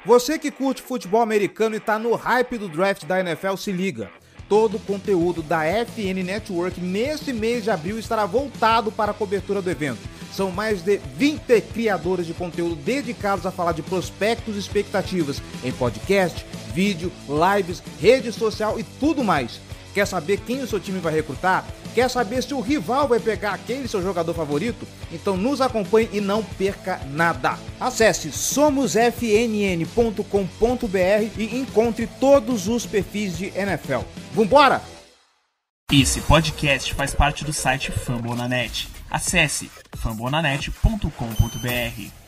Você que curte futebol americano e tá no hype do draft da NFL, se liga. Todo o conteúdo da FN Network nesse mês de abril estará voltado para a cobertura do evento. São mais de 20 criadores de conteúdo dedicados a falar de prospectos e expectativas em podcast, vídeo, lives, rede social e tudo mais. Quer saber quem o seu time vai recrutar? Quer saber se o rival vai pegar aquele seu jogador favorito? Então nos acompanhe e não perca nada. Acesse somosfnn.com.br e encontre todos os perfis de NFL. Vambora! Esse podcast faz parte do site Fambonanet. Acesse fambonanet.com.br.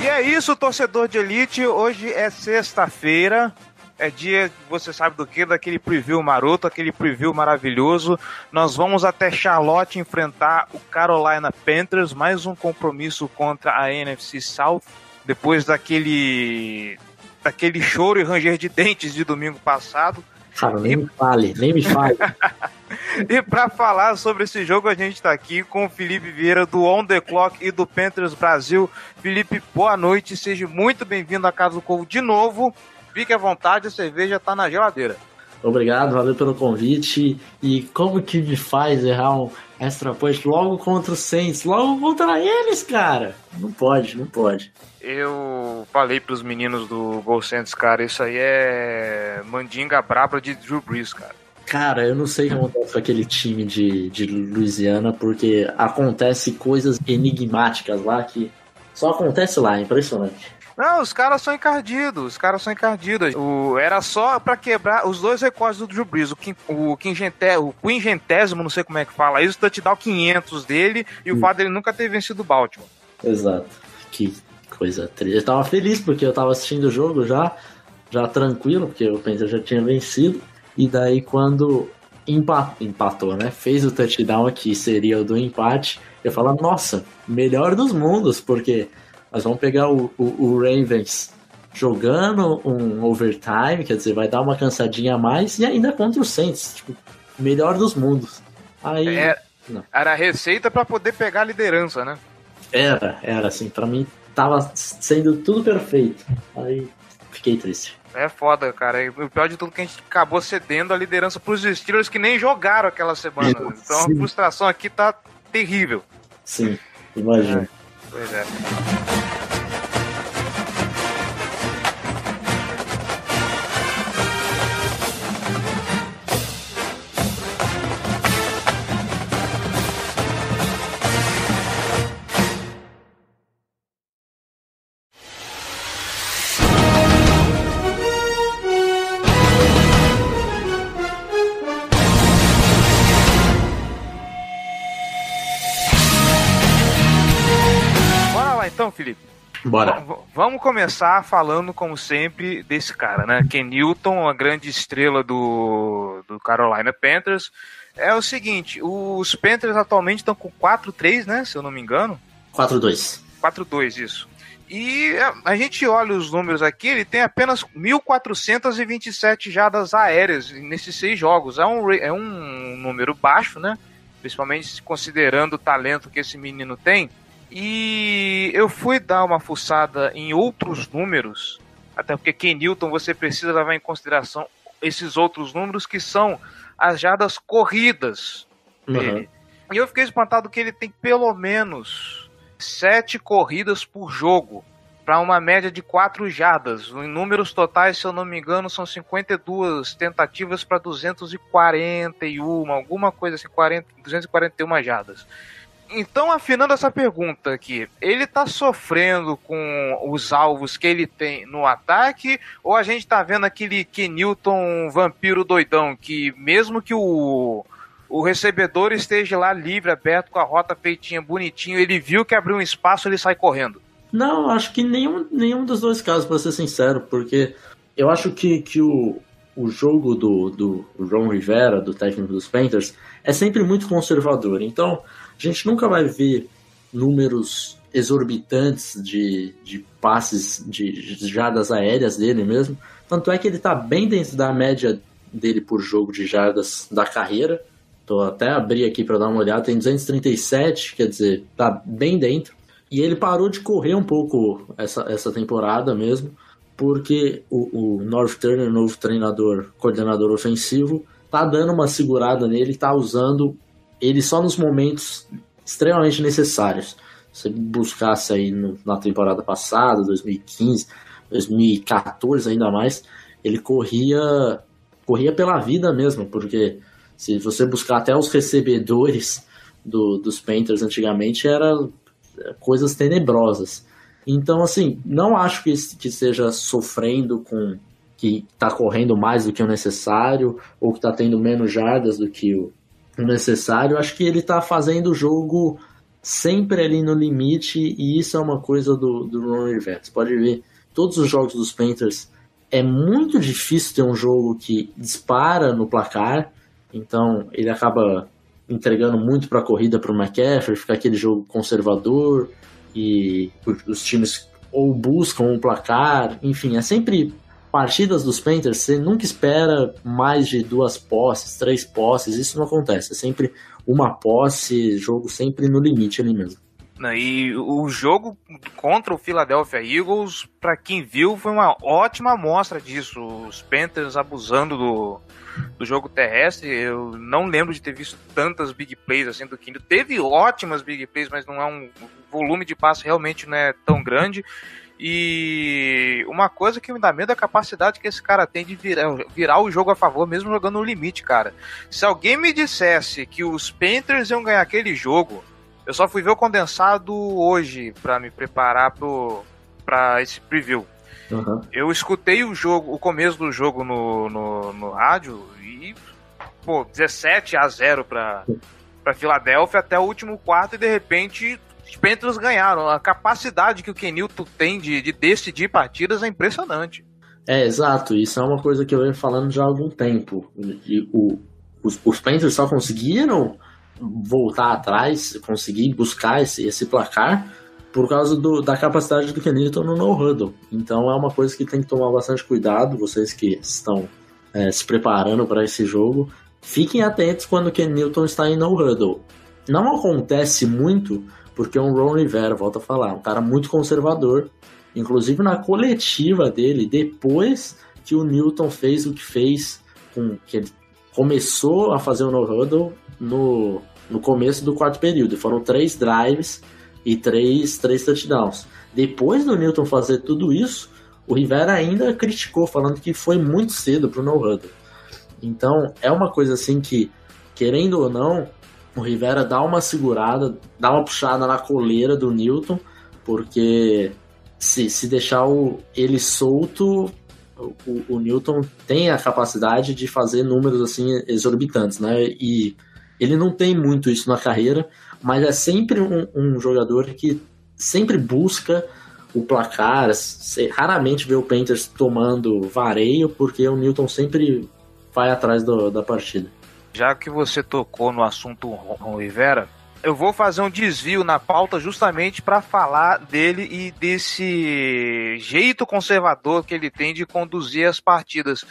É isso, torcedor de elite. Hoje é sexta-feira, é dia, você sabe do que? Daquele preview maroto, aquele preview maravilhoso. Nós vamos até Charlotte enfrentar o Carolina Panthers, mais um compromisso contra a NFC South, depois daquele choro e ranger de dentes de domingo passado. Cara, nem me fale. E para falar sobre esse jogo, a gente está aqui com o Felipe Vieira, do On The Clock e do Panthers Brasil. Felipe, boa noite, seja muito bem-vindo à Casa do Corvo de novo. Fique à vontade, a cerveja está na geladeira. Obrigado, valeu pelo convite. E como que me faz errar um extra point logo contra os Saints, logo contra eles, cara? Não pode. Eu falei pros meninos do Gol Saints, cara, isso aí é mandinga braba de Drew Brees, cara. Cara, eu não sei o que acontece com aquele time de Louisiana, porque acontece coisas enigmáticas lá que só acontece lá, é impressionante. Não, os caras são encardidos. Era só pra quebrar os dois recordes do Drew Brees, o quingentésimo, não sei como é que fala isso, o touchdown 500 dele e o fato dele nunca ter vencido o Baltimore. Exato. Que coisa triste. Eu tava feliz porque eu tava assistindo o jogo já tranquilo, porque o Panthers já tinha vencido. E daí quando empatou, né? Fez o touchdown que seria o do empate. Eu falo, nossa, melhor dos mundos, porque nós vamos pegar o Ravens jogando um overtime, quer dizer, vai dar uma cansadinha a mais, e ainda contra o Saints, tipo, melhor dos mundos. Aí, era a receita pra poder pegar a liderança, né? Era assim, pra mim tava sendo tudo perfeito. Aí fiquei triste. É foda, cara. O pior de tudo é que a gente acabou cedendo a liderança pros Steelers que nem jogaram aquela semana. Então a frustração aqui tá terrível. Sim, imagino. Pois é. Então, Felipe, bora. Vamos começar falando, como sempre, desse cara, né? Ken Newton, a grande estrela do Carolina Panthers. É o seguinte, os Panthers atualmente estão com 4-3, né? Se eu não me engano. 4-2. 4-2, isso. E a gente olha os números aqui, ele tem apenas 1.427 jardas aéreas nesses 6 jogos. É um número baixo, né? Principalmente considerando o talento que esse menino tem. E eu fui dar uma fuçada em outros números, até porque Ken Newton você precisa levar em consideração esses outros números que são as jardas corridas dele. E eu fiquei espantado que ele tem pelo menos 7 corridas por jogo, para uma média de 4 jardas. Em números totais, se eu não me engano, são 52 tentativas para 241, alguma coisa assim, 241 jardas. Então, afinando essa pergunta aqui, ele tá sofrendo com os alvos que ele tem no ataque, ou a gente tá vendo aquele Ken Newton vampiro doidão, que mesmo que o recebedor esteja lá livre, aberto, com a rota feitinha, bonitinho, ele viu que abriu um espaço, ele sai correndo? Não, acho que nenhum dos dois casos, pra ser sincero, porque eu acho que o jogo do Ron Rivera, do técnico dos Panthers, é sempre muito conservador. Então, a gente nunca vai ver números exorbitantes de passes, de jardas aéreas dele mesmo. Tanto é que ele tá bem dentro da média dele por jogo de jardas da carreira. Tô até abri aqui para dar uma olhada, tem 237, quer dizer, tá bem dentro. E ele parou de correr um pouco essa temporada mesmo, porque o Norv Turner, novo coordenador ofensivo, tá dando uma segurada nele, tá usando ele só nos momentos extremamente necessários. Se você buscasse aí na temporada passada, 2015, 2014 ainda mais, ele corria pela vida mesmo, porque se você buscar até os recebedores dos Panthers antigamente, eram coisas tenebrosas. Então, assim, não acho que esteja sofrendo com que está correndo mais do que o necessário ou que está tendo menos jardas do que o necessário. Acho que ele está fazendo o jogo sempre ali no limite, e isso é uma coisa do Ron Rivera. Você pode ver, todos os jogos dos Panthers, é muito difícil ter um jogo que dispara no placar, então ele acaba entregando muito para a corrida para o McCaffrey, fica aquele jogo conservador, e os times ou buscam um placar, enfim, é sempre partidas dos Panthers, você nunca espera mais de 2 posses, 3 posses, isso não acontece, é sempre uma posse, jogo sempre no limite ali mesmo. E o jogo contra o Philadelphia Eagles, para quem viu, foi uma ótima amostra disso, os Panthers abusando do jogo terrestre. Eu não lembro de ter visto tantas big plays assim do Kenny. Teve ótimas big plays, mas não é um volume de passe realmente não é tão grande. E uma coisa que me dá medo é a capacidade que esse cara tem de virar o jogo a favor, mesmo jogando no limite, cara. Se alguém me dissesse que os Panthers iam ganhar aquele jogo, eu só fui ver o condensado hoje para me preparar para esse preview. Uhum. Eu escutei o começo do jogo no rádio e 17-0 para Filadélfia até o último quarto, e de repente os Panthers ganharam. A capacidade que o Ken Newton tem de decidir partidas é impressionante. Exato, isso é uma coisa que eu venho falando já há algum tempo. Os Panthers só conseguiram voltar atrás, conseguir buscar esse placar por causa da capacidade do Ken Newton no no-huddle. Então é uma coisa que tem que tomar bastante cuidado, vocês que estão se preparando para esse jogo, fiquem atentos quando o Ken Newton está em no-huddle. Não acontece muito, porque é um Ron Rivera, volto a falar, um cara muito conservador, inclusive na coletiva dele, depois que o Newton fez o que fez, que ele começou a fazer o no-huddle no começo do quarto período. Foram 3 drives e 3 touchdowns. Depois do Newton fazer tudo isso, o Rivera ainda criticou, falando que foi muito cedo para o no-huddle. Então é uma coisa assim que, querendo ou não, o Rivera dá uma segurada, dá uma puxada na coleira do Newton, porque se deixar ele solto, o Newton tem a capacidade de fazer números assim exorbitantes, né? E ele não tem muito isso na carreira, mas é sempre um jogador que sempre busca o placar. Você raramente vê o Panthers tomando vareio, porque o Newton sempre vai atrás da partida. Já que você tocou no assunto Ron Rivera, eu vou fazer um desvio na pauta justamente para falar dele e desse jeito conservador que ele tem de conduzir as partidas.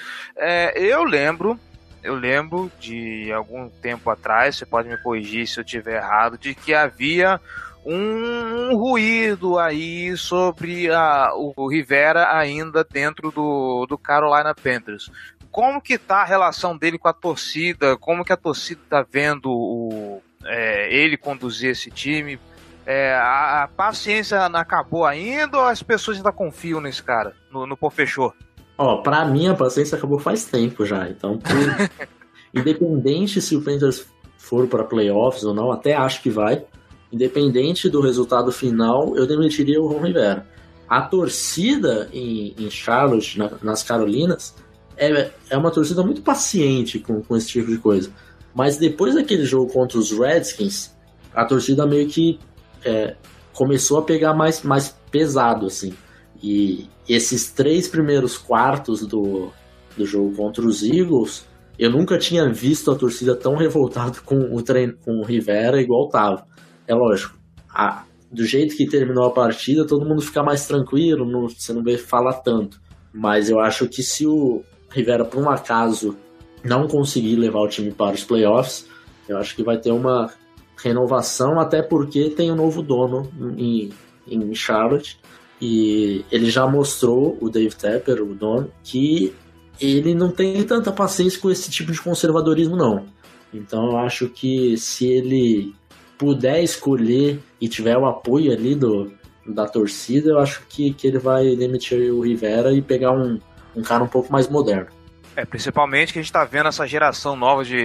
Eu lembro de algum tempo atrás, você pode me corrigir se eu estiver errado, de que havia um ruído aí sobre o Rivera ainda dentro do Carolina Panthers. Como que tá a relação dele com a torcida? Como que a torcida tá vendo ele conduzir esse time? A paciência acabou ainda ou as pessoas ainda confiam nesse cara, no professor? Pra mim a paciência acabou faz tempo já, então independente se o Panthers for para playoffs ou não, até acho que vai, independente do resultado final, eu demitiria o Ron Rivera. A torcida em Charlotte, nas Carolinas, é uma torcida muito paciente com esse tipo de coisa, mas depois daquele jogo contra os Redskins, a torcida meio que começou a pegar mais pesado, assim. E esses 3 primeiros quartos do jogo contra os Eagles, eu nunca tinha visto a torcida tão revoltada com o Rivera igual tava. É lógico, do jeito que terminou a partida, todo mundo fica mais tranquilo, você não vê falar tanto. Mas eu acho que se o Rivera, por um acaso, não conseguir levar o time para os playoffs, eu acho que vai ter uma renovação, até porque tem um novo dono em Charlotte, e ele já mostrou, o Dave Tepper, o dono, que ele não tem tanta paciência com esse tipo de conservadorismo, não. Então eu acho que se ele puder escolher e tiver o apoio ali da torcida, eu acho que ele vai demitir o Rivera e pegar um cara um pouco mais moderno. Principalmente que a gente tá vendo essa geração nova de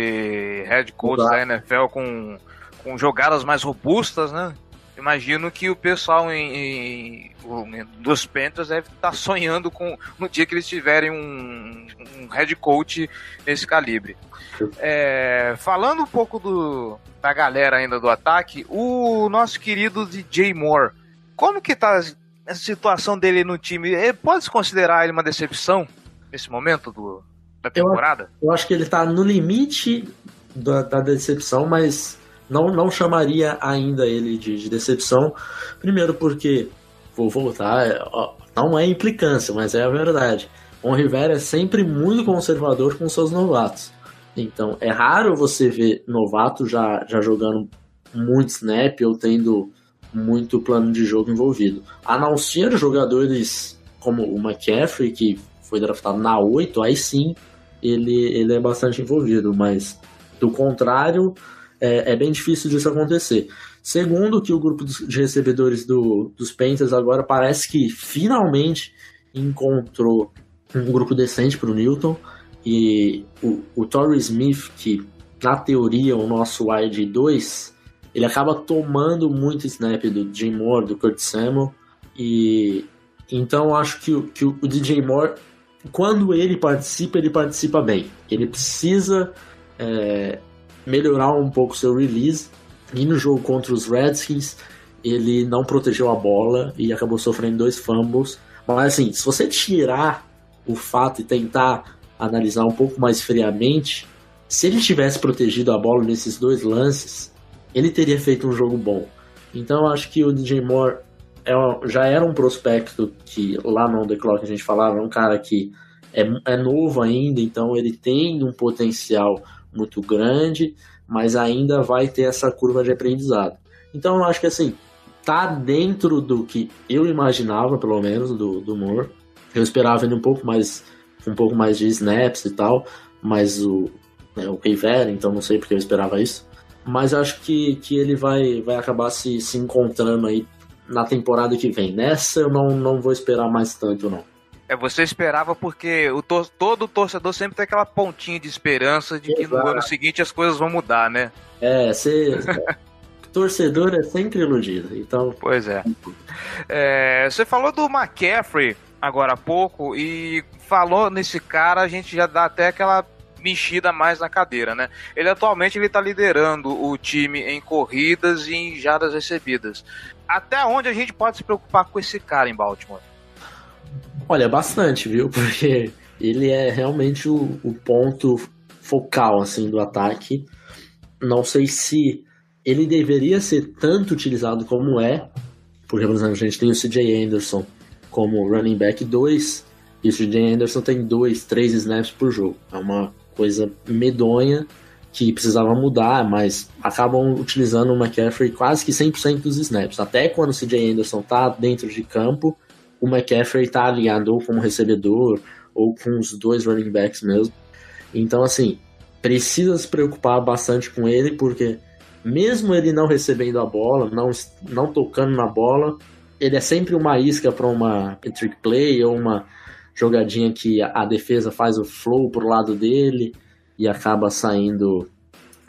head coach da NFL com jogadas mais robustas, né? Imagino que o pessoal dos Panthers deve estar sonhando com no dia que eles tiverem um head coach nesse calibre. Falando um pouco da galera ainda do ataque, o nosso querido DJ Moore, como que tá a situação dele no time? Pode-se considerar ele uma decepção nesse momento da temporada? Eu acho que ele tá no limite da decepção, mas não chamaria ainda ele de decepção. Primeiro porque, vou voltar, não é implicância, mas é a verdade. O Rivera é sempre muito conservador com seus novatos. Então, é raro você ver novato já jogando muito snap ou tendo muito plano de jogo envolvido. A não ser jogadores como o McCaffrey, que foi draftado na 8, aí sim ele é bastante envolvido, mas do contrário, é bem difícil disso acontecer. Segundo, que o grupo de recebedores dos Panthers agora parece que finalmente encontrou um grupo decente para o Newton, e o Torrey Smith, que na teoria é o nosso wide 2, ele acaba tomando muito snap do DJ Moore, do Kurt Samuel, e então acho que o DJ Moore, quando ele participa bem. Ele precisa melhorar um pouco seu release, e no jogo contra os Redskins ele não protegeu a bola e acabou sofrendo 2 fumbles. Mas assim, se você tirar o fato e tentar analisar um pouco mais friamente, se ele tivesse protegido a bola nesses 2 lances, ele teria feito um jogo bom. Então eu acho que o DJ Moore já era um prospecto que lá no On The Clock a gente falava, é um cara que é novo ainda, então ele tem um potencial muito grande, mas ainda vai ter essa curva de aprendizado. Então eu acho que assim, tá dentro do que eu imaginava, pelo menos, do Moore. Eu esperava ele um pouco mais de snaps e tal, mas o Rivera, então não sei porque eu esperava isso. Mas acho que ele vai acabar se encontrando aí na temporada que vem. Nessa eu não vou esperar mais tanto, não. Você esperava porque todo torcedor sempre tem aquela pontinha de esperança de que no ano seguinte as coisas vão mudar, né? Torcedor é sempre iludido, então... Pois é. Você falou do McCaffrey agora há pouco, e falou nesse cara, a gente já dá até aquela mexida mais na cadeira, né? Ele atualmente tá liderando o time em corridas e em jardas recebidas. Até onde a gente pode se preocupar com esse cara em Baltimore? Olha, bastante, viu? Porque ele é realmente o ponto focal, assim, do ataque. Não sei se ele deveria ser tanto utilizado como porque, por exemplo, a gente tem o CJ Anderson como running back 2, e o CJ Anderson tem 2, 3 snaps por jogo. É uma coisa medonha que precisava mudar, mas acabam utilizando o McCaffrey quase que 100% dos snaps. Até quando o CJ Anderson tá dentro de campo, o McCaffrey tá alinhado ou como recebedor ou com os 2 running backs mesmo. Então, assim, precisa se preocupar bastante com ele, porque mesmo ele não recebendo a bola, não tocando na bola, ele é sempre uma isca para uma trick play ou uma jogadinha que a defesa faz o flow pro lado dele e acaba saindo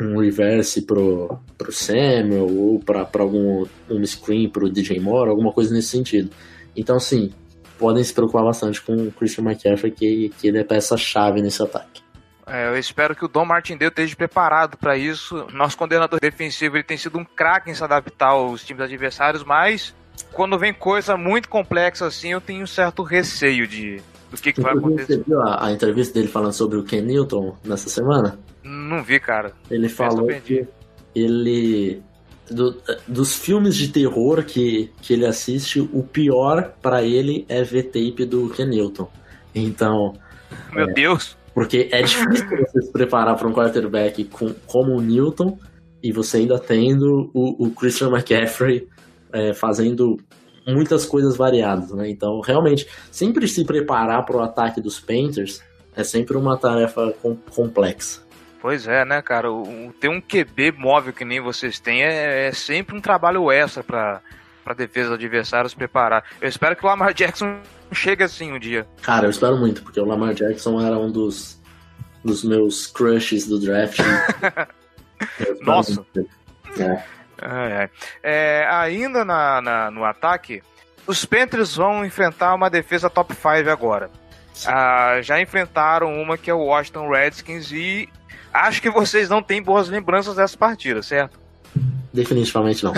um reverse pro Samuel ou para algum screen pro DJ Moore, alguma coisa nesse sentido. Então, sim, podem se preocupar bastante com o Christian McCaffrey, que ele é peça-chave nesse ataque. Eu espero que o Don Martindale esteja preparado para isso. Nosso coordenador defensivo, ele tem sido um craque em se adaptar aos times adversários, mas quando vem coisa muito complexa assim, eu tenho um certo receio do que vai acontecer. Você viu a entrevista dele falando sobre o Ken Newton nessa semana? Não vi, cara. Ele falou que ele... dos filmes de terror que ele assiste, o pior pra ele é ver tape do Ken Newton. Então... Meu Deus! Porque é difícil você se preparar para um quarterback como o Newton e você ainda tendo o Christian McCaffrey fazendo muitas coisas variadas, né? Então, realmente, sempre se preparar para o ataque dos Panthers é sempre uma tarefa complexa. Pois é, né, cara? Ter um QB móvel que nem vocês têm é sempre um trabalho extra para a defesa do adversário se preparar. Eu espero que o Lamar Jackson chegue assim um dia. Cara, eu espero muito, porque o Lamar Jackson era um dos meus crushes do draft. Nossa! Ainda no ataque, os Panthers vão enfrentar uma defesa top 5 agora. Já enfrentaram uma que é o Washington Redskins e acho que vocês não têm boas lembranças dessa partida, certo? Definitivamente não.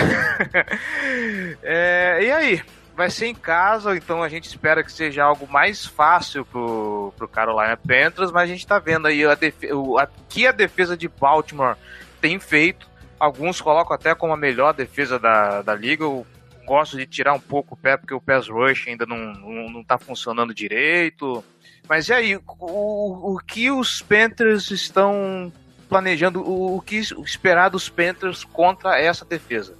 E aí? Vai ser em casa, então a gente espera que seja algo mais fácil pro Carolina Panthers, mas a gente tá vendo aí que a defesa de Baltimore tem feito. Alguns colocam até como a melhor defesa da liga. Eu gosto de tirar um pouco o pé, porque o pass rush ainda não tá funcionando direito. Mas e aí, o que os Panthers estão planejando, o que esperar dos Panthers contra essa defesa?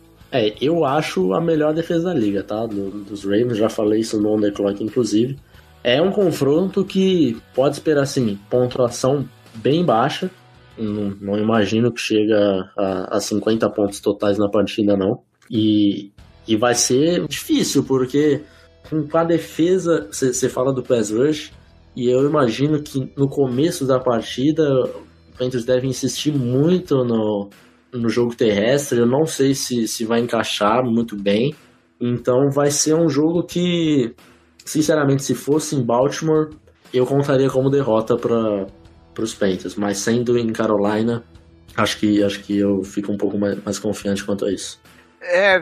Eu acho a melhor defesa da liga, tá? Dos Ravens, já falei isso no On The Clock, inclusive. É um confronto que pode esperar, assim, pontuação bem baixa. Não imagino que chega a 50 pontos totais na partida, não. E vai ser difícil, porque com a defesa, você fala do pass rush, e eu imagino que no começo da partida, o Panthers deve insistir muito no jogo terrestre. Eu não sei se vai encaixar muito bem. Então vai ser um jogo que, sinceramente, se fosse em Baltimore, eu contaria como derrota para os Panthers. Mas sendo em Carolina, acho que eu fico um pouco mais confiante quanto a isso.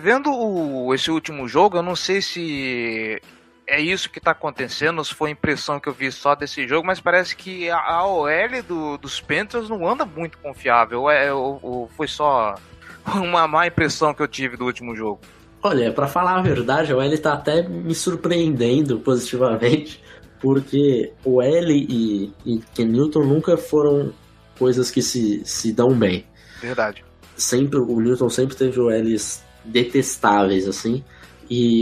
Vendo esse último jogo, eu não sei se é isso que está acontecendo, se foi a impressão que eu vi só desse jogo, mas parece que a OL dos Panthers não anda muito confiável. Ou foi só uma má impressão que eu tive do último jogo? Olha, pra falar a verdade, a OL tá até me surpreendendo positivamente, porque o L e Ken Newton nunca foram coisas que se dão bem. Verdade. O Newton sempre teve OLs detestáveis, assim,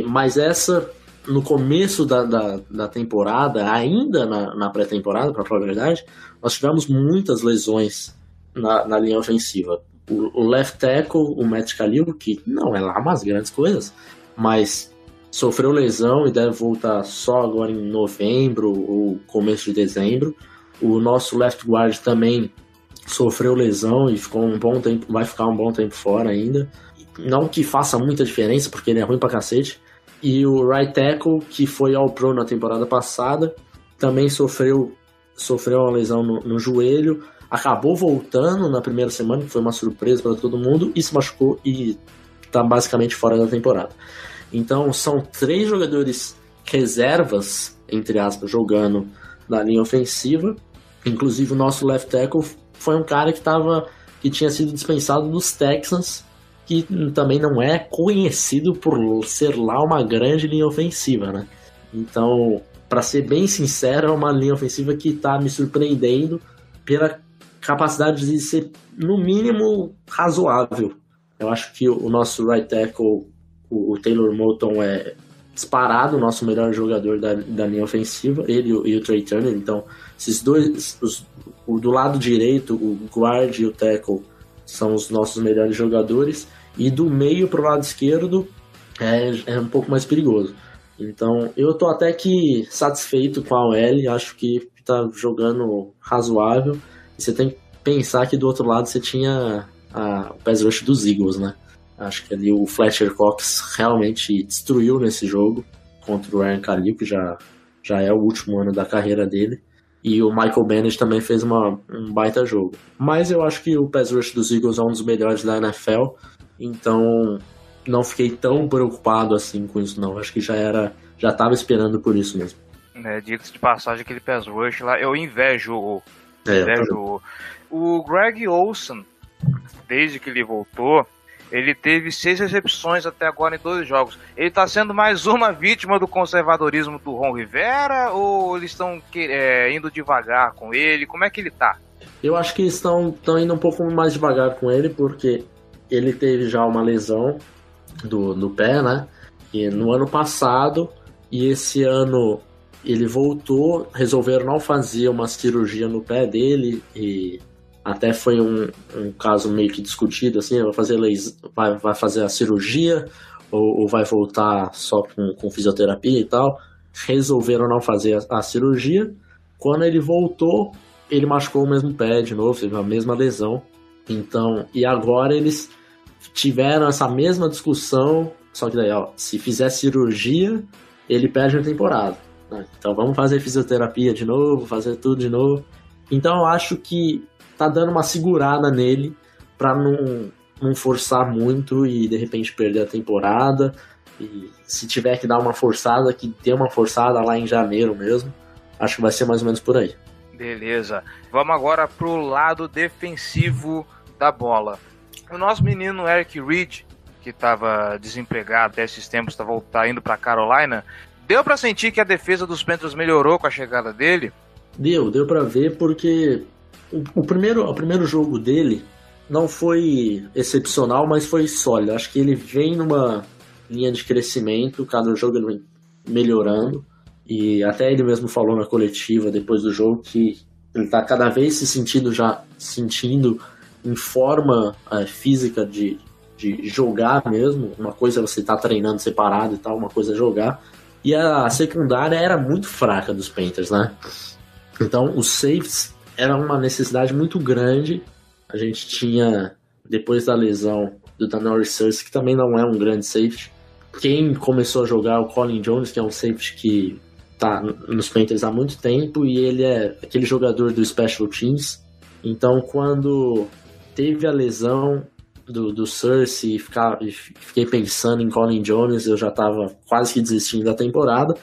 mas essa, no começo da temporada, ainda na pré-temporada, pra falar a verdade, nós tivemos muitas lesões na linha ofensiva. O left tackle, o Matt Kalil, que não é lá umas grandes coisas, mas sofreu lesão e deve voltar só agora em novembro ou começo de dezembro. O nosso left guard também sofreu lesão e ficou vai ficar um bom tempo fora ainda. Não que faça muita diferença, porque ele é ruim pra cacete. E o right tackle, que foi ao pro na temporada passada, também sofreu uma lesão no joelho. Acabou voltando na primeira semana, que foi uma surpresa para todo mundo, e se machucou e está basicamente fora da temporada. Então são 3 jogadores reservas, entre aspas, jogando na linha ofensiva. Inclusive o nosso left tackle foi um cara que tinha sido dispensado dos Texans, que também não é conhecido por ser lá uma grande linha ofensiva, né? Então, para ser bem sincero, é uma linha ofensiva que está me surpreendendo pela capacidade de ser, no mínimo, razoável. Eu acho que o nosso right tackle, o Taylor Moton, é disparado o nosso melhor jogador da linha ofensiva, ele e o Trey Turner. Então, esses dois, do lado direito, o guard e o tackle, são os nossos melhores jogadores, e do meio para o lado esquerdo é um pouco mais perigoso. Então, eu tô até que satisfeito com a OL, acho que tá jogando razoável. Você tem que pensar que do outro lado você tinha o pass rush dos Eagles, né? Acho que ali o Fletcher Cox realmente destruiu nesse jogo contra o Ryan Kalil, que já é o último ano da carreira dele. E o Michael Bennett também fez um baita jogo. Mas eu acho que o pass rush dos Eagles é um dos melhores da NFL. Então, não fiquei tão preocupado assim com isso, não. Acho que já tava esperando por isso mesmo. Diga-se de passagem, aquele pass rush lá, eu invejo o Greg Olsen, desde que ele voltou, ele teve 6 recepções até agora em 2 jogos. Ele tá sendo mais uma vítima do conservadorismo do Ron Rivera, ou eles estão indo devagar com ele? Como é que ele tá? Eu acho que estão indo um pouco mais devagar com ele, porque ele teve já uma lesão no pé, né? E no ano passado, e esse ano ele voltou, resolveram não fazer uma cirurgia no pé dele, e até foi um caso meio que discutido, assim, vai fazer a cirurgia ou vai voltar só com fisioterapia e tal. Resolveram não fazer a cirurgia. Quando ele voltou, ele machucou o mesmo pé de novo, teve a mesma lesão. Então, e agora eles tiveram essa mesma discussão, só que daí, se fizer cirurgia, ele perde a temporada. Então vamos fazer fisioterapia de novo, fazer tudo de novo. Então eu acho que tá dando uma segurada nele pra não forçar muito e de repente perder a temporada. E se tiver que dar uma forçada, que dê uma forçada lá em janeiro mesmo. Acho que vai ser mais ou menos por aí. Beleza. Vamos agora pro lado defensivo da bola. O nosso menino Eric Reid, que estava desempregado até esses tempos, tá indo pra Carolina. Deu pra sentir que a defesa dos Panthers melhorou com a chegada dele? Deu pra ver, porque o primeiro jogo dele não foi excepcional, mas foi sólido. Acho que ele vem numa linha de crescimento, cada jogo ele vem melhorando. E até ele mesmo falou na coletiva depois do jogo que ele tá cada vez se sentindo em forma física de jogar mesmo. Uma coisa é você tá treinando separado e tal, uma coisa é jogar. E a secundária era muito fraca dos Panthers, né? Então os safeties era uma necessidade muito grande. A gente tinha, depois da lesão do Daniel Searcy, que também não é um grande safety. Quem começou a jogar o Colin Jones, que é um safety que tá nos Panthers há muito tempo, e ele é aquele jogador do Special Teams. Então quando teve a lesão do Searcy e fiquei pensando em Colin Jones, eu já tava quase que desistindo da temporada,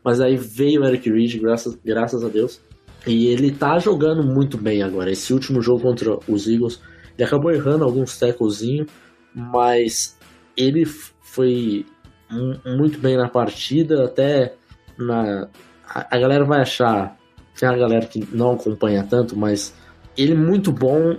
mas aí veio o Eric Reid, graças a Deus, e ele tá jogando muito bem agora. Esse último jogo contra os Eagles, ele acabou errando alguns tacklezinhos, mas ele foi muito bem na partida. Até a galera vai achar, tem a galera que não acompanha tanto, mas ele é muito bom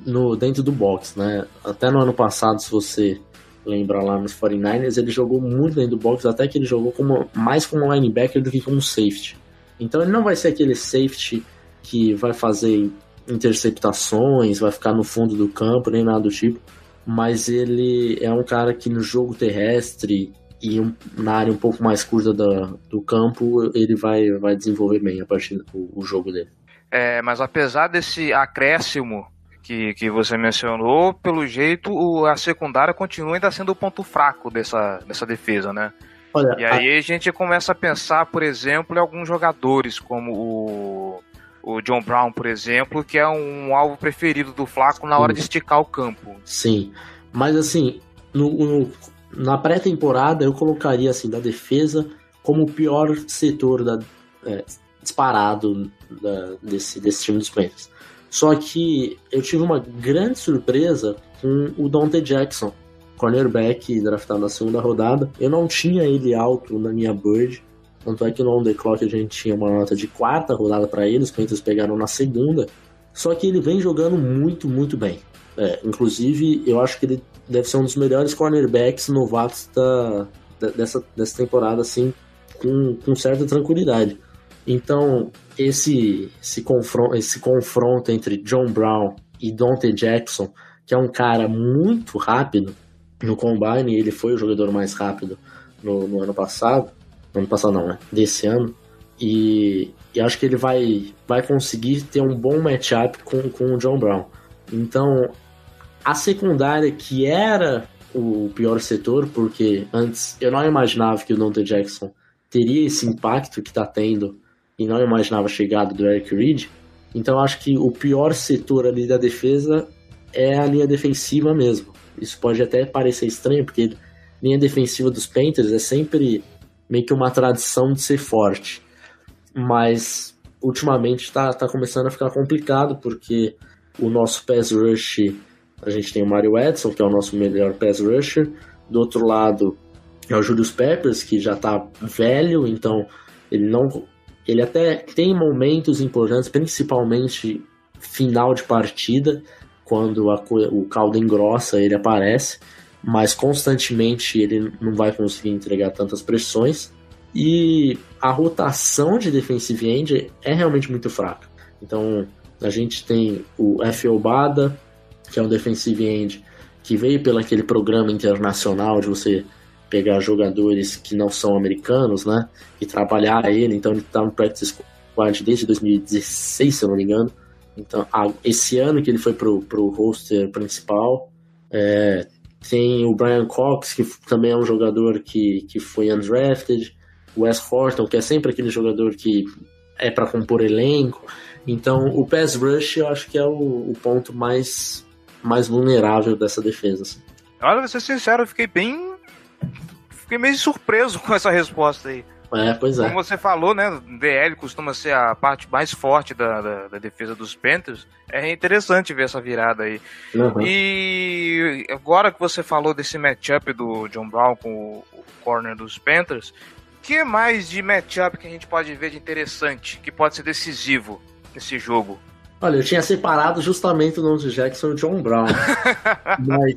no dentro do box, né? Até no ano passado, se você lembra lá nos 49ers, ele jogou muito dentro do box, até que ele jogou mais como linebacker do que como safety. Então ele não vai ser aquele safety que vai fazer interceptações, vai ficar no fundo do campo, nem nada do tipo, mas ele é um cara que no jogo terrestre e na área um pouco mais curta do campo, ele vai desenvolver bem a partir do jogo dele. Mas apesar desse acréscimo que você mencionou, pelo jeito a secundária continua ainda sendo o ponto fraco dessa defesa, né? Olha, e aí a gente começa a pensar, por exemplo, em alguns jogadores como o John Brown, por exemplo, que é um alvo preferido do Flacco na hora de esticar o campo. Sim, mas assim, na pré-temporada eu colocaria assim, da defesa como o pior setor disparado desse time dos Panthers. Só que eu tive uma grande surpresa com o Donte Jackson, cornerback draftado na segunda rodada. Eu não tinha ele alto na minha board, tanto é que no On The Clock a gente tinha uma nota de 4ª rodada para ele, os Panthers pegaram na segunda. Só que ele vem jogando muito, muito bem. Inclusive, eu acho que ele deve ser um dos melhores cornerbacks novatos dessa temporada, assim, com certa tranquilidade. Então, esse confronto entre John Brown e Donte Jackson, que é um cara muito rápido no Combine, ele foi o jogador mais rápido no ano passado. No ano passado não, né? Desse ano. E acho que ele vai conseguir ter um bom matchup com o John Brown. Então, a secundária, que era o pior setor, porque antes eu não imaginava que o Donte Jackson teria esse impacto que está tendo, e não imaginava a chegada do Eric Reid. Então acho que o pior setor ali da defesa é a linha defensiva mesmo. isso pode até parecer estranho, porque linha defensiva dos Panthers é sempre meio que uma tradição de ser forte. Mas ultimamente tá começando a ficar complicado, porque o nosso pass rush, a gente tem o Mario Edson, que é o nosso melhor pass rusher. Do outro lado é o Julius Peppers, que já tá velho, então ele até tem momentos importantes, principalmente final de partida, quando o caldo engrossa, ele aparece, mas constantemente ele não vai conseguir entregar tantas pressões. E a rotação de defensive end é realmente muito fraca. Então a gente tem o F. Obada, que é um defensive end que veio pelo aquele programa internacional de você pegar jogadores que não são americanos, né, e trabalhar ele. Então ele está no practice squad desde 2016, se eu não me engano. Então esse ano que ele foi pro roster principal. Tem o Brian Cox, que também é um jogador que foi undrafted. O Wes Horton, que é sempre aquele jogador que é para compor elenco. Então o pass rush eu acho que é o ponto mais vulnerável dessa defesa, assim. Olha, vou ser sincero, eu fiquei meio surpreso com essa resposta aí. Pois é. Como você falou, né, o DL costuma ser a parte mais forte da defesa dos Panthers. É interessante ver essa virada aí. Uhum. E agora que você falou desse matchup do John Brown com o corner dos Panthers, o que mais de matchup que a gente pode ver de interessante, que pode ser decisivo nesse jogo? Olha, eu tinha separado justamente o nome de Jackson e o John Brown. Mas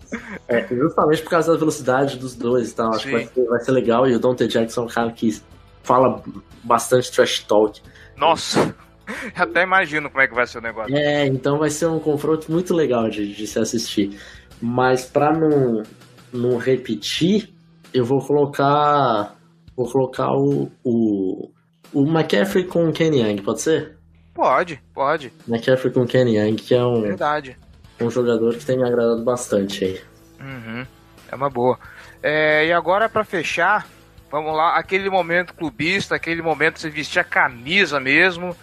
justamente por causa da velocidade dos dois e tal. Acho que vai ser legal. E o Dante Jackson é um cara que fala bastante trash talk. Nossa, até imagino como é que vai ser o negócio. Então vai ser um confronto muito legal de se assistir. Mas pra não repetir, eu vou colocar o McCaffrey com o Kenny Young, pode ser? Pode. McCaffrey com o Kenny Young, que é Verdade. Um jogador que tem me agradado bastante aí. Uhum. É uma boa. E agora, pra fechar, vamos lá, aquele momento clubista, aquele momento de você vestir a camisa mesmo.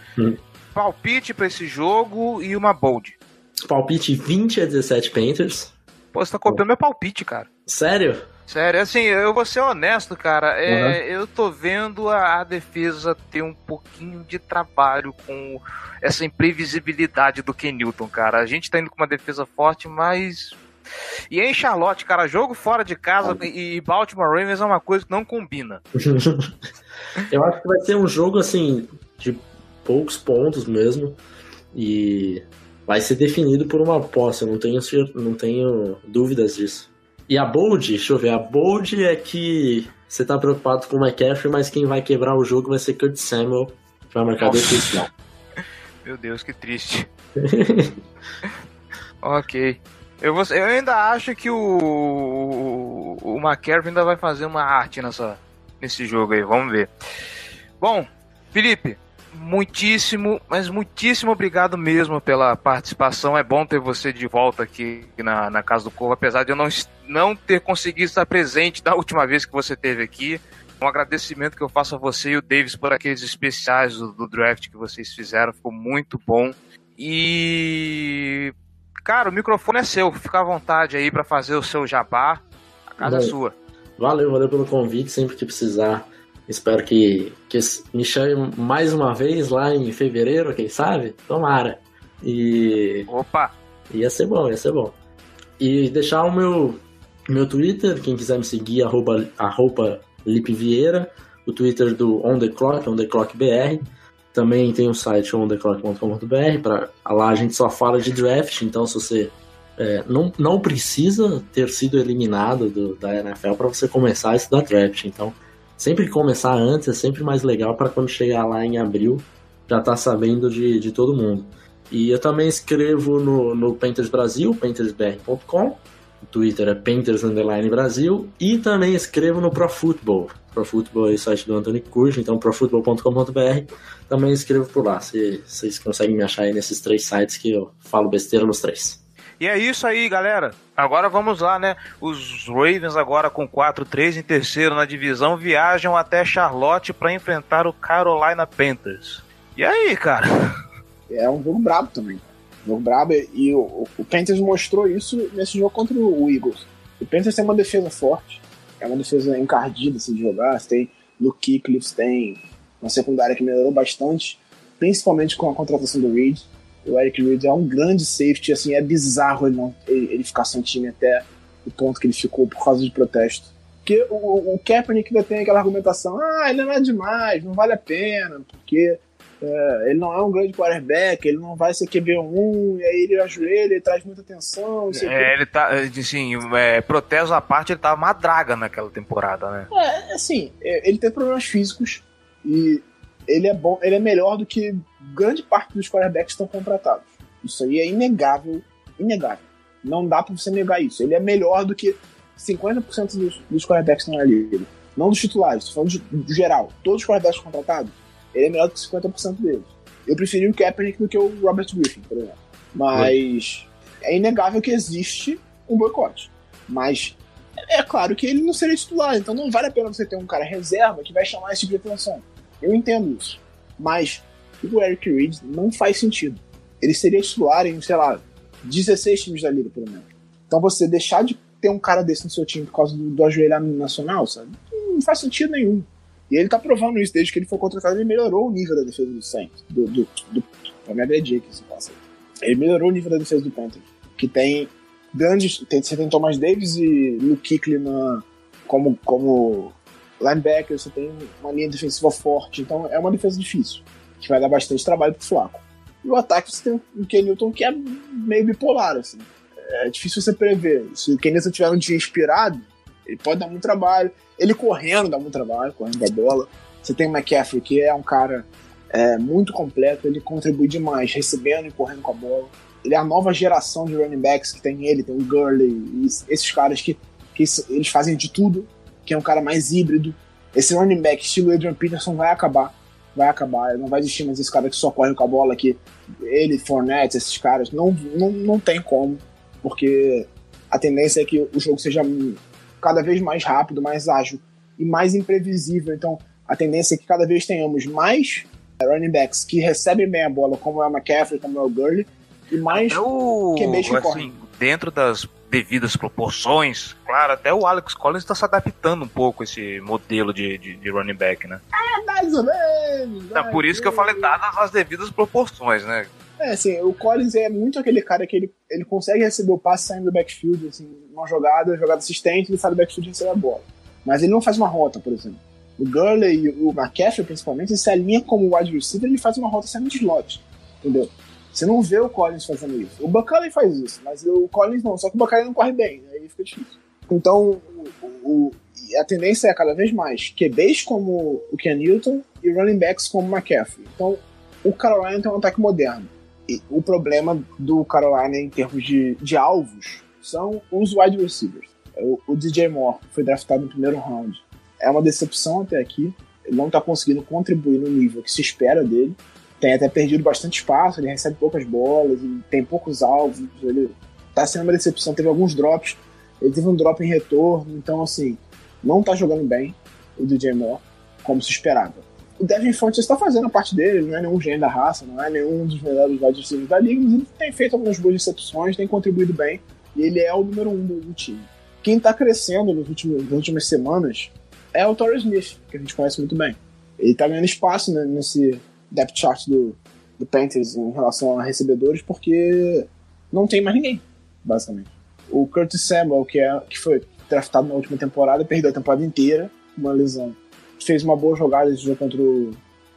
Palpite pra esse jogo e uma bold. Palpite 20-17 Panthers. Pô, você tá copiando meu palpite, cara. Sério? Sério, assim, eu vou ser honesto, cara. Eu tô vendo a defesa ter um pouquinho de trabalho com essa imprevisibilidade do Ken Newton, cara. A gente tá indo com uma defesa forte, mas... E em Charlotte, cara, jogo fora de casa e Baltimore Ravens é uma coisa que não combina. Eu acho que vai ser um jogo, assim, de poucos pontos mesmo. E vai ser definido por uma posse, eu não tenho dúvidas disso. E a bold, deixa eu ver, a bold é que você tá preocupado com o McCaffrey, mas quem vai quebrar o jogo vai ser Kurt Samuel, que vai marcar defesa. Meu Deus, que triste. Ok. Eu ainda acho que o McCaffrey ainda vai fazer uma arte nesse jogo aí, vamos ver. Bom, Felipe, muitíssimo obrigado mesmo pela participação. É bom ter você de volta aqui na Casa do Corvo, apesar de eu não ter conseguido estar presente da última vez que você esteve aqui. Um agradecimento que eu faço a você e o Davis por aqueles especiais do draft que vocês fizeram, ficou muito bom. E, cara, o microfone é seu, fica à vontade aí para fazer o seu jabá, a casa é sua. Valeu pelo convite, sempre que precisar. Espero que me chame mais uma vez lá em fevereiro, quem sabe? Tomara. Opa! Ia ser bom. E deixar o meu Twitter, quem quiser me seguir, @ Lipe Vieira, o Twitter do On The Clock BR. Também tem o site ontheclock.com.br. Lá a gente só fala de draft, então se você não precisa ter sido eliminado da NFL para você começar a estudar draft. Então, sempre que começar antes é sempre mais legal para quando chegar lá em abril já tá sabendo de todo mundo. E eu também escrevo no Panthers Brasil, panthersbr.com. O Twitter é Panthers_Brasil. E também escrevo no Pro Football. Pro Football é o site do Anthony Curti, então profootball.com.br. Também escrevo por lá. Vocês conseguem me achar aí nesses 3 sites que eu falo besteira nos 3. E é isso aí, galera. Agora vamos lá, né? Os Ravens agora com 4-3 em terceiro na divisão viajam até Charlotte para enfrentar o Carolina Panthers. E aí, cara? É um jogo brabo também. Jogo brabo, e o Panthers mostrou isso nesse jogo contra o Eagles. O Panthers tem uma defesa forte, é uma defesa encardida assim, de jogar. Você tem Luke Kuechly, tem uma secundária que melhorou bastante, principalmente com a contratação do Reed. O Eric Reed é um grande safety, assim, é bizarro ele ficar sem time até o ponto que ele ficou por causa de protesto. Porque o Kaepernick ainda tem aquela argumentação, ele não é demais, não vale a pena, porque ele não é um grande quarterback, ele não vai ser QB1, e aí ele ajoelha, ele traz muita atenção. Ele tá, assim, protesto à parte, ele tava uma draga naquela temporada, né? Assim, ele tem problemas físicos e ele é bom, ele é melhor do que grande parte dos quarterbacks que estão contratados. Isso aí é inegável. Não dá pra você negar isso. Ele é melhor do que 50% dos quarterbacks que estão na liga. Não dos titulares, tô falando do geral. Todos os quarterbacks contratados, ele é melhor do que 50% deles. Eu preferi o Kaepernick do que o Robert Griffin, por exemplo. Mas é inegável que existe um boicote. Mas é claro que ele não seria titular, então não vale a pena você ter um cara reserva que vai chamar esse tipo de atenção. Eu entendo isso. Mas o Eric Reed não faz sentido. Ele seria titular em, 16 times da liga, pelo menos. Então você deixar de ter um cara desse no seu time por causa do ajoelhamento nacional, sabe? Não faz sentido nenhum. E ele tá provando isso. Desde que ele foi contratado, ele melhorou o nível da defesa do Saints. Pra me agredir aqui, se passa. Ele melhorou o nível da defesa do Panthers. Que tem grandes... Você tem Thomas Davis e Luke Kuechly como linebacker, você tem uma linha defensiva forte, então é uma defesa difícil, que vai dar bastante trabalho pro Flaco. E o ataque você tem o Ken Newton, que é meio bipolar, assim. É difícil você prever. Se o Ken Newton tiver um dia inspirado, ele pode dar muito trabalho. Ele correndo dá muito trabalho, correndo da bola. Você tem o McCaffrey, que é um cara muito completo, ele contribui demais, recebendo e correndo com a bola. Ele é a nova geração de running backs que tem ele, tem o Gurley, esses caras que eles fazem de tudo, que é um cara mais híbrido. Esse running back estilo Adrian Peterson vai acabar, não vai existir mais esse cara que só corre com a bola aqui, ele, Fournette, esses caras, não tem como, porque a tendência é que o jogo seja cada vez mais rápido, mais ágil e mais imprevisível. Então a tendência é que cada vez tenhamos mais running backs que recebem bem a bola, como é o McCaffrey, como é o Gurley, e mais QBs que correm. Dentro das devidas proporções, claro, até o Alex Collins está se adaptando um pouco a esse modelo de running back, né? Mais ou menos. Por isso que eu falei dadas as devidas proporções, né? Assim, o Collins é muito aquele cara que ele consegue receber o passe saindo do backfield, assim, uma jogada assistente, ele sai do backfield e recebe a bola. Mas ele não faz uma rota, por exemplo. O Gurley e o McCaffrey, principalmente, ele se alinha como wide receiver, ele faz uma rota saindo de slot, entendeu? Você não vê o Collins fazendo isso. O Buckley faz isso, mas o Collins não. Só que o Buckley não corre bem, aí fica difícil. Então, a tendência é cada vez mais QBs como o Ken Newton e running backs como o McCaffrey. Então, o Carolina tem um ataque moderno. E o problema do Carolina em termos de alvos são os wide receivers. O DJ Moore foi draftado no primeiro round. É uma decepção até aqui. Ele não está conseguindo contribuir no nível que se espera dele. Tem até perdido bastante espaço, ele recebe poucas bolas, ele tem poucos alvos, ele tá sendo uma decepção, teve alguns drops, ele teve um drop em retorno, então assim, não tá jogando bem o DJ Moore, como se esperava. O Devin Funchess está fazendo a parte dele, ele não é nenhum gênio da raça, não é nenhum dos melhores wide receivers da liga, mas ele tem feito algumas boas recepções, tem contribuído bem, e ele é o número 1 do time. Quem tá crescendo nas últimas semanas é o Torrey Smith, que a gente conhece muito bem. Ele tá ganhando espaço, né, nesse depth chart do Panthers em relação a recebedores, porque não tem mais ninguém, basicamente. O Curtis Samuel, que foi draftado na última temporada, perdeu a temporada inteira, uma lesão. Fez uma boa jogada de jogo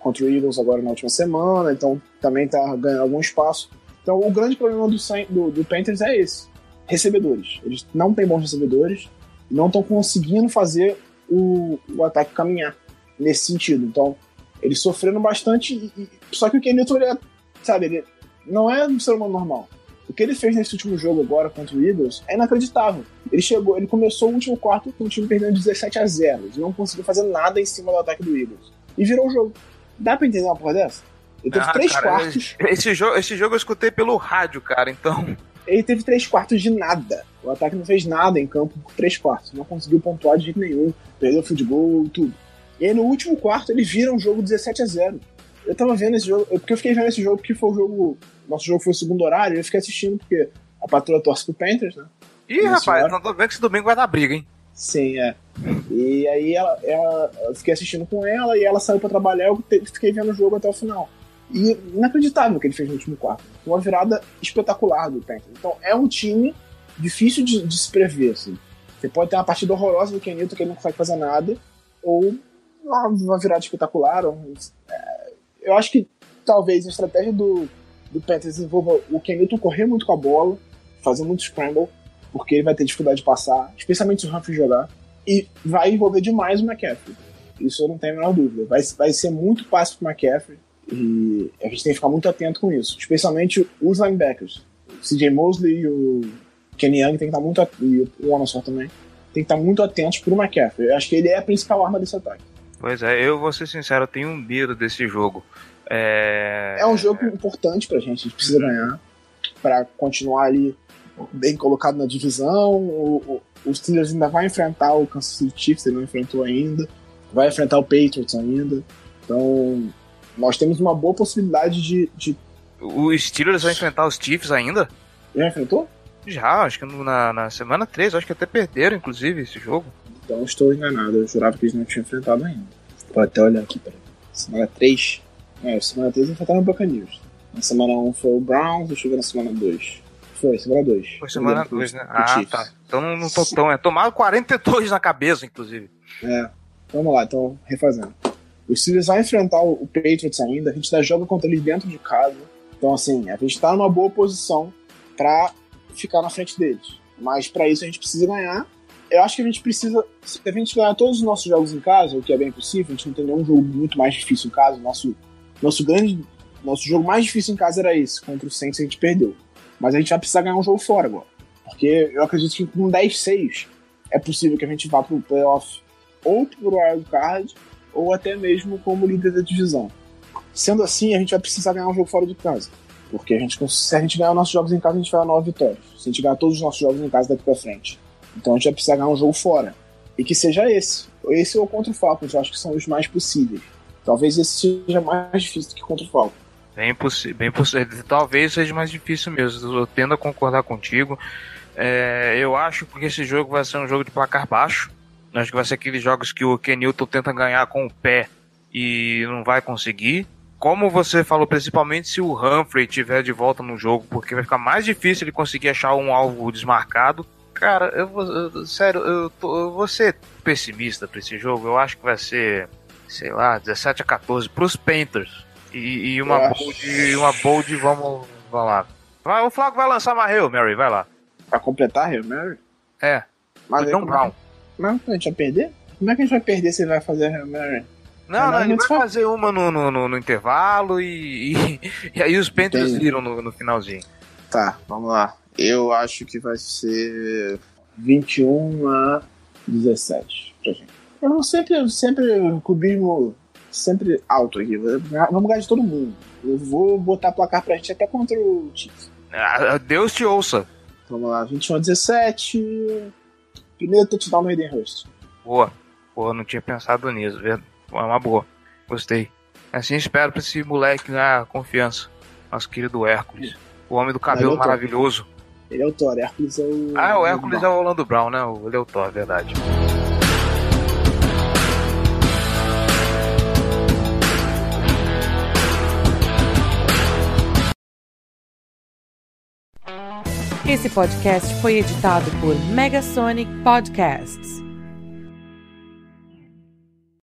contra o Eagles agora na última semana, então também tá ganhando algum espaço. Então o grande problema do Panthers é esse, recebedores. Eles não têm bons recebedores, não estão conseguindo fazer o ataque caminhar nesse sentido. Então eles sofreram bastante, só que o Ken Newton, ele não é um ser humano normal. O que ele fez nesse último jogo agora contra o Eagles é inacreditável. Ele começou o último quarto com o time perdendo 17-0. Ele não conseguiu fazer nada em cima do ataque do Eagles. E virou o jogo. Dá pra entender uma porra dessa? Ele teve 3 quartos. Esse jogo eu escutei pelo rádio, cara, então. Ele teve 3 quartos de nada. O ataque não fez nada em campo por 3 quartos. Não conseguiu pontuar de jeito nenhum. Perdeu o field goal, tudo. E aí no último quarto ele vira um jogo 17-0. Eu tava vendo esse jogo, porque eu fiquei vendo esse jogo porque foi o jogo. Nosso jogo foi o segundo horário, e eu fiquei assistindo porque a patroa torce pro Panthers, né? Ih, rapaz, não tô vendo que esse domingo vai dar briga, hein? Sim, é. E aí eu fiquei assistindo com ela e ela saiu pra trabalhar, eu fiquei vendo o jogo até o final. E inacreditável o que ele fez no último quarto. Uma virada espetacular do Panthers. Então é um time difícil de se prever, assim. Você pode ter uma partida horrorosa do Ken Newton que ele não consegue fazer nada, ou uma virada espetacular. Eu acho que talvez a estratégia do Panthers envolva o Ken Newton correr muito com a bola, fazer muito scramble, porque ele vai ter dificuldade de passar, especialmente se o Humphrey jogar, e vai envolver demais o McCaffrey. Isso eu não tenho a menor dúvida. Vai ser muito passe pro McCaffrey, e a gente tem que ficar muito atento com isso, especialmente os linebackers. O CJ Mosley e o Kenny Young tem que estar muito e o Anassor também tem que estar muito atentos pro McCaffrey. Eu acho que ele é a principal arma desse ataque. Pois é, eu vou ser sincero, eu tenho um medo desse jogo. É um jogo importante pra gente, a gente precisa ganhar pra continuar ali bem colocado na divisão. O Steelers ainda vai enfrentar o Kansas City Chiefs, ele não enfrentou ainda, vai enfrentar o Patriots ainda, então nós temos uma boa possibilidade de... O Steelers vai enfrentar os Chiefs ainda? Já enfrentou? Já, acho que na semana 3, acho que até perderam, inclusive, esse jogo. Então eu estou enganado, eu jurava que eles não tinham enfrentado ainda. Vou até olhar aqui, peraí. Semana 3? Semana 3 enfrentaram o Buccaneers. Na semana 1 foi o Browns, deixa eu ver na semana 2. Foi, semana 2. Foi semana 2, né? Tá. Então não tô tão... Tomaram 42 na cabeça, inclusive. Vamos lá, então, refazendo. O Steelers vai enfrentar o Patriots ainda, a gente ainda joga contra eles dentro de casa. Então, assim, a gente tá numa boa posição pra ficar na frente deles. Mas pra isso a gente precisa ganhar. Eu acho que a gente precisa... Se a gente ganhar todos os nossos jogos em casa, o que é bem possível, a gente não tem nenhum jogo muito mais difícil em casa. Nosso jogo mais difícil em casa era esse, contra o Saints, a gente perdeu. Mas a gente vai precisar ganhar um jogo fora agora. Porque eu acredito que com 10-6 é possível que a gente vá pro playoff ou pro wild card, ou até mesmo como líder da divisão. Sendo assim, a gente vai precisar ganhar um jogo fora de casa. Porque se a gente ganhar nossos jogos em casa, a gente vai a 9 vitórias. Se a gente ganhar todos os nossos jogos em casa daqui pra frente. Então a gente vai precisar ganhar um jogo fora. E que seja esse. Esse ou contra o Falcons, eu acho que são os mais possíveis. Talvez esse seja mais difícil do que contra o Falcons. Bem possível. Talvez seja mais difícil mesmo. Eu tendo a concordar contigo. Eu acho que esse jogo vai ser um jogo de placar baixo. Eu acho que vai ser aqueles jogos que o Ken Newton tenta ganhar com o pé e não vai conseguir. Como você falou, principalmente se o Humphrey estiver de volta no jogo, porque vai ficar mais difícil ele conseguir achar um alvo desmarcado. Cara, eu vou ser pessimista pra esse jogo. Eu acho que vai ser, sei lá, 17-14 pros Panthers. E uma bold, vamos lá. O Flávio vai lançar uma Hail Mary, vai lá. Pra completar a Hail Mary? Mas não Brown. Mas a gente vai perder? Como é que a gente vai perder se ele vai fazer a Hail Mary? Não, ele vai fazer uma no intervalo e aí os Panthers viram no finalzinho. Tá, vamos lá. Eu acho que vai ser 21-17 pra gente. Eu sempre clubismo sempre alto aqui. Vamos ganhar de todo mundo. Eu vou botar placar pra gente até contra o Chiefs. Deus te ouça. Vamos lá, 21-17. Primeiro touchdown no Hayden Hurst. Boa, não tinha pensado nisso. É uma boa. Gostei. Assim espero pra esse moleque ganhar confiança. Nosso querido Hércules. O homem do cabelo maravilhoso. Ele é o Thor, Hércules é o... o Hércules é o Orlando Brown, né? Ele é o Thor, verdade. Esse podcast foi editado por Megasonic Podcasts.